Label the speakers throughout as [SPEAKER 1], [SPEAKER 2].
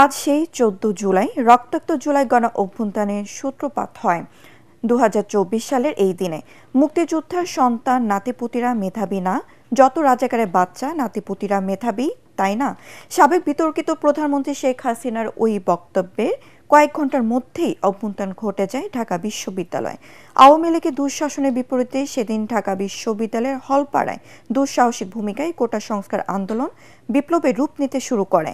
[SPEAKER 1] আজ সেই 14 জুলাই রক্তাক্ত জুলাই গণ অভ্যুত্থানের সূত্রপাত হয়। 2024 সালের এই দিনে মুক্তিযোদ্ধার সন্তান নাতিপুতিরা মেধাবী না, যত রাজাকারের বাচ্চা নাতিপুতিরা মেধাবী, তাই না? সাবেক বিতর্কিত প্রধানমন্ত্রী শেখ হাসিনার ওই বক্তব্যের কয়েক ঘন্টার মধ্যেই অভ্যুত্থান ঘটে যায় ঢাকা বিশ্ববিদ্যালয়। আওয়ামী লীগের দুঃশাসনের বিপরীতে সেদিন ঢাকা বিশ্ববিদ্যালয়ের হলপাড়ায় দুঃসাহসিক ভূমিকায় কোটা সংস্কার আন্দোলন বিপ্লবের রূপ নিতে শুরু করে।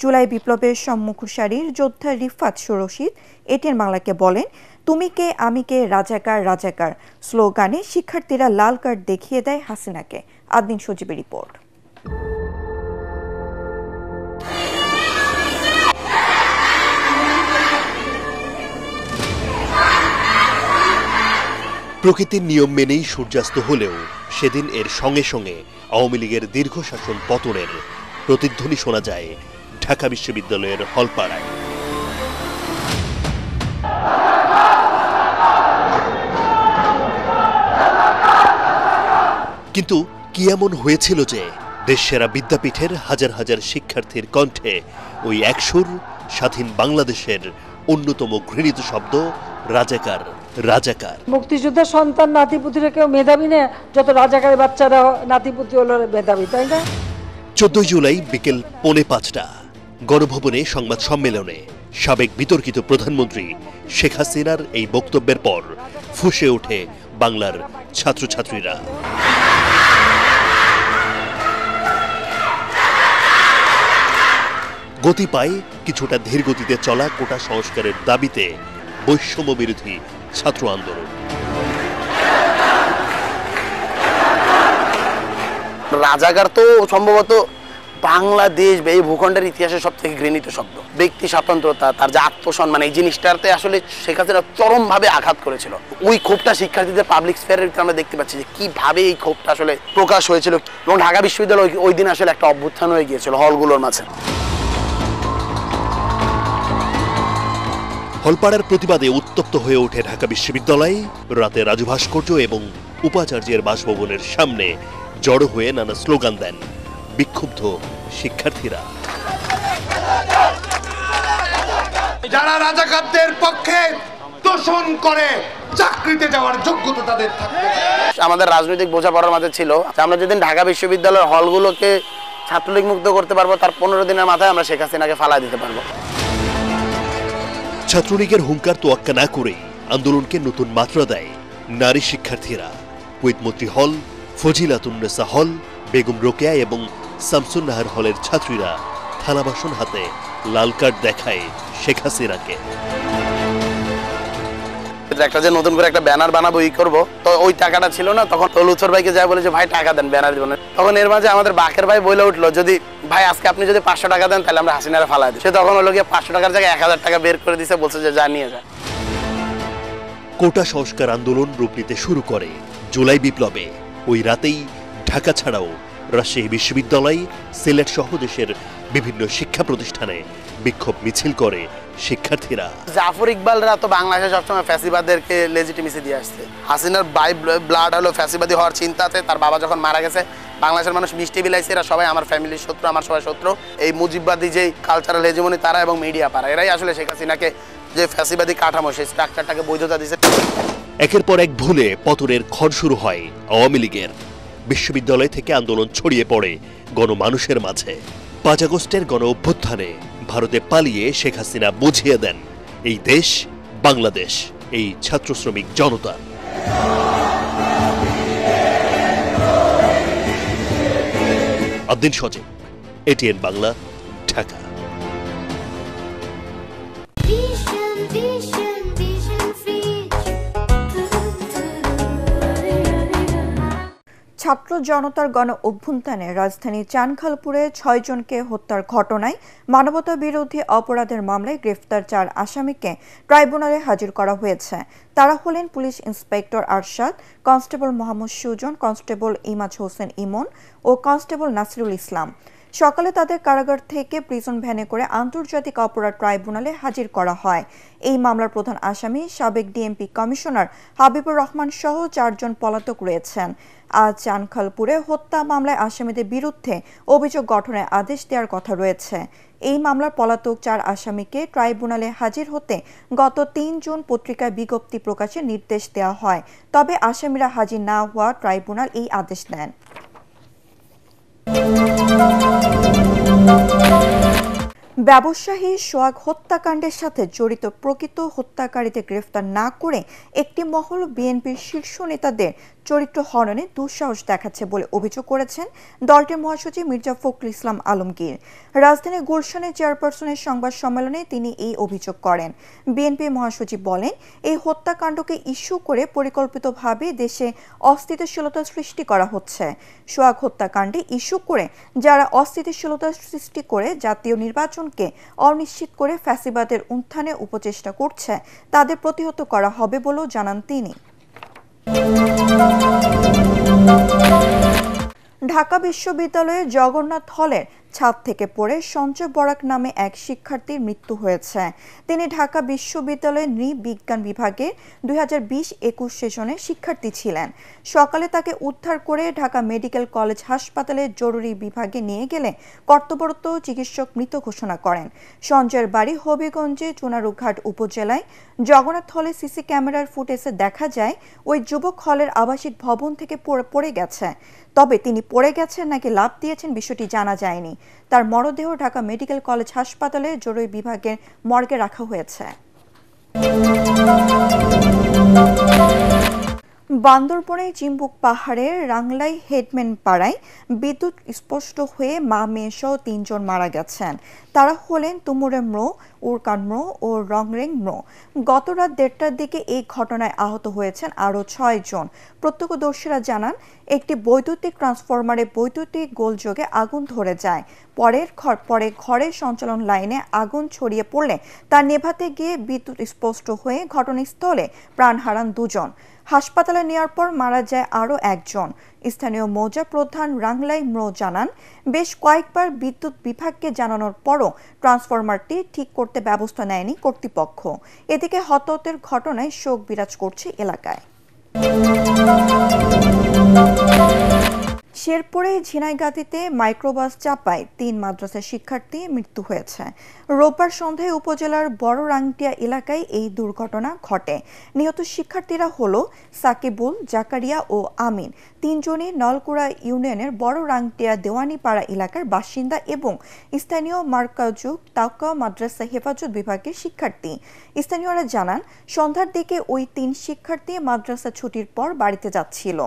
[SPEAKER 1] জুলাই বিপ্লবের সম্মুখ সারির যোদ্ধা রিফাত রশিদ এটিএন বাংলাকে বলেন, তুমি কে আমি কে রাজাকার রাজাকার স্লোগানে শিক্ষার্থীরা লাল কার্ড দেখিয়ে দেয় হাসিনাকে। আদিন সজীবের রিপোর্ট।
[SPEAKER 2] প্রকৃতির নিয়ম মেনেই সূর্যাস্ত হলেও সেদিন এর সঙ্গে সঙ্গে আওয়ামী লীগের দীর্ঘ শাসন পতনের প্রতিধ্বনি শোনা যায় ঢাকা বিশ্ববিদ্যালয়ের হলপাড়ায়। কিন্তু কি এমন হয়েছিল যে দেশসেরা বিদ্যাপীঠের হাজার হাজার শিক্ষার্থীর কণ্ঠে ওই একসুর স্বাধীন বাংলাদেশের অন্যতম ঘৃণিত শব্দ রাজাকার রাজাকার।
[SPEAKER 3] মুক্তিযোদ্ধার সন্তান নাতিপুতিরা কেউ মেধাবী না, যত রাজাকারের বাচ্চারা নাতিপুতি হলো মেধাবী, তাই না?
[SPEAKER 2] 14 জুলাই বিকেল 4:45 গণভবনে সংবাদ সম্মেলনে সাবেক বিতর্কিত প্রধানমন্ত্রী শেখ হাসিনার এই বক্তব্যের পর ফুঁসে ওঠে বাংলার ছাত্রছাত্রীরা। গতি পায় কিছুটা ধীর গতিতে চলা কোটা সংস্কারের দাবিতে বৈষম্য বিরোধী ছাত্র আন্দোলন।
[SPEAKER 4] রাজাকার তো সম্ভবত বাংলাদেশ এই ভূখণ্ডের ইতিহাসে সব থেকে ঘৃণিত শব্দ। ব্যক্তি স্বাতন্ত্রতা, তার যে আত্মসম্মান, এই জিনিসটাতে আসলে শেখ হাসিনা চরমভাবে আঘাত করেছিল। ওই ক্ষোভটা শিক্ষার্থীদের পাবলিক স্পেয়ারের ভিতরে আমরা দেখতে পাচ্ছি যে কিভাবে এই ক্ষোভটা আসলে প্রকাশ হয়েছিল, এবং ঢাকা বিশ্ববিদ্যালয় ওই দিন আসলে একটা অভ্যুত্থান হয়ে গিয়েছিল হলগুলোর মাঝে।
[SPEAKER 2] হলপাড়ার প্রতিবাদে উত্তপ্ত হয়ে ওঠে ঢাকা বিশ্ববিদ্যালয়। রাতে রাজু ভাস্কর্য এবং উপাচার্যের বাসভবনের সামনে জড়ো হয়ে নানা স্লোগান দেন বিক্ষুব্ধ শিক্ষার্থীরা।
[SPEAKER 5] যারা রাজাকারদের পক্ষে তোষণ করে চাকরিতে যাওয়ার যোগ্যতা তাদের থাকবে।
[SPEAKER 4] আমাদের রাজনৈতিক বোঝাপড়ার মাঝে ছিল আমরা যেদিন ঢাকা বিশ্ববিদ্যালয়ের হলগুলোকে ছাত্রলীগ মুক্ত করতে পারবো, তার 15 দিনের মাথায় আমরা শেখ হাসিনাকে ফালা দিতে পারবো।
[SPEAKER 2] ছাত্রলীগের হুঙ্কার তোয়াক্কা না করেই আন্দোলনকে নতুন মাত্রা দেয় নারী শিক্ষার্থীরা। কুয়েতমন্ত্রী হল, ফজিলাতুন্নেসা হল, বেগম রোকেয়া এবং শামসুন নাহার হলের ছাত্রীরা থালাবাসন হাতে লাল কার্ড দেখায় শেখ হাসিনাকে।
[SPEAKER 4] একটা যে নতুন করে একটা ব্যানার বানাবো ই করবো, তো ওই টাকাটা ছিল না, তখন লুৎফর ভাইকে যায় বলে যে ভাই টাকা দেন ব্যানার দিব না। তখন এর মাঝে আমাদের বাকের ভাই বলে উঠলো, যদি ভাই আজকে আপনি যদি 500 টাকা দেন তাহলে আমরা হাসিনারে ফালাই দিই। সে তখন হলো গিয়ে 500 টাকার জায়গায় 1000 টাকা বের করে দিছে, বলছে যে যা নিয়ে যায়।
[SPEAKER 2] কোটা সংস্কার আন্দোলন রূপ নিতে শুরু করে জুলাই বিপ্লবে। ওই রাতেই ঢাকা ছাড়াও রাজশাহী বিশ্ববিদ্যালয়, সিলেট সহ দেশের বিভিন্ন শিক্ষা প্রতিষ্ঠানে বিক্ষোভ মিছিল করে শিক্ষার্থীরা।
[SPEAKER 4] জাফর ইকবালরা তো বাংলাদেশে সবসময় ফ্যাসিবাদদেরকে লেজিটিমেসি দিয়ে আসছে। হাসিনার বাই ব্লাড হলো ফ্যাসিবাদী হওয়ার চিন্তাতে, তার বাবা যখন মারা গেছে বাংলাদেশের মানুষ মিষ্টি বিলাইছে, এরা সবাই আমার ফ্যামিলির শত্রু, আমার সবাই শত্রু। এই মুজিববাদী যে কালচারাল হেজমনি তারা এবং মিডিয়া পারা, এরাই আসলে শেখ হাসিনাকে যে ফ্যাসিবাদী কাঠামো সেই স্ট্রাকচারটাকে বৈধতা দিয়েছে।
[SPEAKER 2] একের পর এক ভুলে পতনের খড় শুরু হয় আওয়ামী লীগের। বিশ্ববিদ্যালয় থেকে আন্দোলন ছড়িয়ে পড়ে গণমানুষের মাঝে। 5 আগস্টের গণ অভ্যুত্থানে ভারতে পালিয়ে শেখ হাসিনা বুঝিয়ে দেন এই দেশ বাংলাদেশ, এই ছাত্র শ্রমিক জনতা। আদিন সজীব, এটিএন বাংলা, ঢাকা।
[SPEAKER 1] ছাত্র জনতার গণ অভ্যুত্থানে রাজধানীর চানখালপুরে 6 জনকে হত্যার ঘটনায় মানবতা বিরোধী অপরাধের মামলায় গ্রেফতার 4 আসামিকে ট্রাইব্যুনালে হাজির করা হয়েছে। তারা হলেন police inspector Arshad, constable Mohammad Sujan, constable Imaj Hossain Imon ও কনস্টেবল নাসিরুল ইসলাম। সকালে তাদের কারাগার থেকে প্রিজন ভ্যানে করে আন্তর্জাতিক অপরাধ ট্রাইব্যুনালে হাজির করা হয়। এই মামলার প্রধান আসামি সাবেক ডিএমপি কমিশনার হাবিবুর রহমান সহ 4 জন পলাতক রয়েছেন। আজ চানখালপুরে হত্যা মামলায় আসামিদের বিরুদ্ধে অভিযোগ গঠনের আদেশ দেওয়ার কথা রয়েছে। এই মামলার পলাতক 4 আসামিকে ট্রাইব্যুনালে হাজির হতে গত 3 জুন পত্রিকায় বিজ্ঞপ্তি প্রকাশের নির্দেশ দেওয়া হয়। তবে আসামিরা হাজির না হওয়া ট্রাইব্যুনাল এই আদেশ দেন। ব্যবসায়ী সোহাগ হত্যাকাণ্ডের সাথে জড়িত প্রকৃত হত্যাকারীদের গ্রেফতার না করে একটি মহল বিএনপির শীর্ষ নেতাদের চরিত্র হননে দুঃসাহস দেখাচ্ছে বলে অভিযোগ করেছেন দলটির মহাসচিব মির্জা ফখরুল ইসলাম আলমগীর। রাজধানীর গুলশানে চেয়ারপারসনের সংবাদ সম্মেলনে তিনি এই অভিযোগ করেন। বিএনপি মহাসচিব বলেন, এই হত্যাকাণ্ডকে ইস্যু করে পরিকল্পিতভাবে দেশে অস্থিতিশীলতা সৃষ্টি করা হচ্ছে। সোহাগ হত্যাকাণ্ডে ইস্যু করে যারা অস্থিতিশীলতা সৃষ্টি করে জাতীয় নির্বাচনকে অনিশ্চিত করে ফ্যাসিবাদের উত্থানে উপচেষ্টা করছে তাদের প্রতিহত করা হবে বলেও জানান তিনি। ঢাকা বিশ্ববিদ্যালয়ের জগন্নাথ হলের ছাদ থেকে পড়ে সঞ্জয় বরাক নামে এক শিক্ষার্থীর মৃত্যু হয়েছে। তিনি ঢাকা বিশ্ববিদ্যালয়ের নৃবিজ্ঞান বিভাগের 2020-21 সেশনের শিক্ষার্থী ছিলেন। সকালে তাকে উদ্ধার করে ঢাকা মেডিকেল কলেজ হাসপাতালের জরুরি বিভাগে নিয়ে গেলে কর্তব্যরত চিকিৎসক মৃত ঘোষণা করেন। সঞ্জয়ের বাড়ি হবিগঞ্জে চুনারুঘাট উপজেলায়। জগন্নাথ হলে সিসি ক্যামেরার ফুটেজে দেখা যায় ওই যুবক হলের আবাসিক ভবন থেকে পড়ে গেছে। তবে তিনি পড়ে গেছেন নাকি লাফ দিয়েছেন বিষয়টি জানা যায়নি। তার মরদেহ ঢাকা মেডিকেল কলেজ হাসপাতালের জরুরি বিভাগের মর্গে রাখা হয়েছে। বান্দরবনের চিম্বুক পাহাড়ের রাংলাই হেডম্যান পাড়ায় বিদ্যুৎ স্পষ্ট হয়ে মা মেয়ে সহ 3 জন মারা গেছেন। তারা হলেন তুমুরে ম্রো, উরকান ম্রো ও রংরেং ম্রো। গত রাত 1টার দিকে এই ঘটনায় আহত হয়েছেন আরও 6 জন। প্রত্যক্ষদর্শীরা জানান, একটি বৈদ্যুতিক ট্রান্সফরমারে বৈদ্যুতিক গোলযোগে আগুন ধরে যায়। পরে ঘরের সঞ্চালন লাইনে আগুন ছড়িয়ে পড়লে তা নেভাতে গিয়ে বিদ্যুৎ স্পষ্ট হয়ে ঘটনাস্থলে প্রাণ হারান 2 জন। হাসপাতালে নেওয়ার পর মারা যায় আরও 1 জন। স্থানীয় মৌজা প্রধান রাংলাই ম্রো জানান, বেশ কয়েকবার বিদ্যুৎ বিভাগকে জানানোর পরও ট্রান্সফরমারটি ঠিক করতে ব্যবস্থা নেয়নি কর্তৃপক্ষ। এদিকে হতাহতের ঘটনায় শোক বিরাজ করছে এলাকায়। শেরপুরে ঝিনাইগাতিতে মাইক্রোবাস চাপায় 3 মাদ্রাসার শিক্ষার্থী মৃত্যু হয়েছে। রোববার সন্ধ্যায় উপজেলার বড় রাংটিয়া এলাকায় এই দুর্ঘটনা ঘটে। নিহত শিক্ষার্থীরা হল সাকিবুল, জাকারিয়া ও আমিন। 3 জনই নলকুড়া ইউনিয়নের বড় রাংটিয়া দেওয়ানিপাড়া এলাকার বাসিন্দা এবং স্থানীয় মার্কাজুক তাওকা মাদ্রাসা হেফাজত বিভাগের শিক্ষার্থী। স্থানীয়রা জানান, সন্ধ্যার দিকে ওই 3 শিক্ষার্থী মাদ্রাসা ছুটির পর বাড়িতে যাচ্ছিল।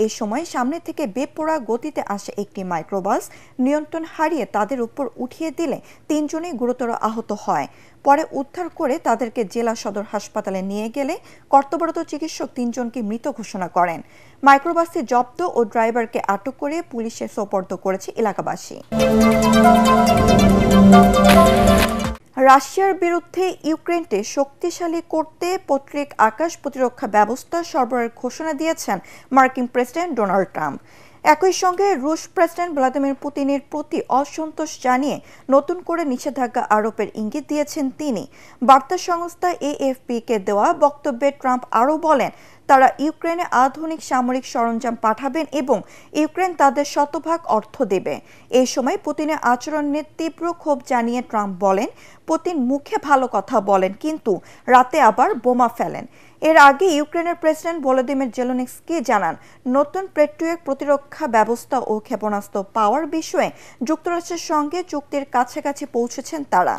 [SPEAKER 1] এই সময় সামনে থেকে বেপরোয়া গতিতে আসে একটি মাইক্রোবাস নিয়ন্ত্রণ হারিয়ে তাদের উপর উঠিয়ে দিলে 3 জনই গুরুতর আহত হয়। পরে উদ্ধার করে তাদেরকে জেলা সদর হাসপাতালে নিয়ে গেলে কর্তব্যরত চিকিৎসক 3 জনকে মৃত ঘোষণা করেন। মাইক্রোবাসটি জব্দ ও ড্রাইভারকে আটক করে পুলিশে সোপর্দ করেছে এলাকাবাসী। রাশিয়ার বিরুদ্ধে ইউক্রেনকে শক্তিশালী করতে পৈতৃক আকাশ প্রতিরক্ষা ব্যবস্থা সরবরাহের ঘোষণা দিয়েছেন মার্কিন প্রেসিডেন্ট ডোনাল্ড ট্রাম্প। একই সঙ্গে রুশ প্রেসিডেন্ট ভ্লাদিমির পুতিনের প্রতি অসন্তোষ জানিয়ে নতুন করে নিষেধাজ্ঞা আরোপের ইঙ্গিত দিয়েছেন তিনি। বার্তা সংস্থা এএফপি-কে দেওয়া বক্তব্যে ট্রাম্প আরও বলেন, তারা ইউক্রেনে আধুনিক সামরিক সরঞ্জাম পাঠাবেন এবং ইউক্রেন তাদের শতভাগ অর্থ দেবে। এই সময় পুতিনের আচরণ নিয়ে তীব্র ক্ষোভ জানিয়ে ট্রাম্প বলেন, পুতিন মুখে ভালো কথা বলেন কিন্তু রাতে আবার বোমা ফেলেন। এর আগে ইউক্রেনের প্রেসিডেন্ট ভলোদিমির জেলেনস্কি জানান, নতুন পেট্রিয়ট প্রতিরক্ষা ব্যবস্থা ও ক্ষেপণাস্ত্র পাওয়ার বিষয়ে যুক্তরাষ্ট্রের সঙ্গে চুক্তির কাছাকাছি পৌঁছেছেন তারা।